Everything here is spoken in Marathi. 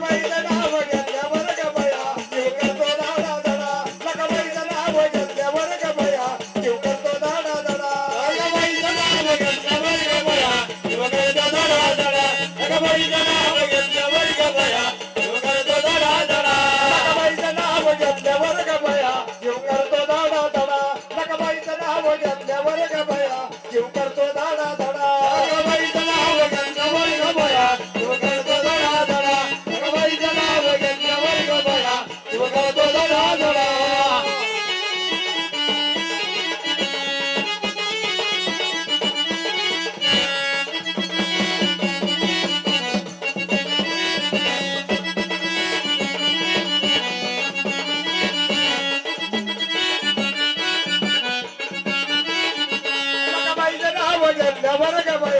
लकाबाईचं नाव घेतल्यावर ग बया जीव करतो दाडा दडा लकाबाईचं नाव घेतल्यावर ग बया जीव करतो दाडा दडा लकाबाईचं नाव घेतल्यावर ग बया जीव करतो दाडा दडा लकाबाईचं नाव घेतल्यावर ग बया जीव करतो दाडा दडा लकाबाईचं नाव घेतल्यावर ग बया जीव करतो दाडा दडा लकाबाईचं नाव घेतल्यावर ग बया जीव करतो दाडा दडा लकाबाईचं नाव घेतल्यावर ग बया जीव करतो दाडा दडा लकाबाईचं नाव घेतल्यावर ग बया जीव करतो दाडा दडा लकाबाईचं नाव घेतल्यावर ग बया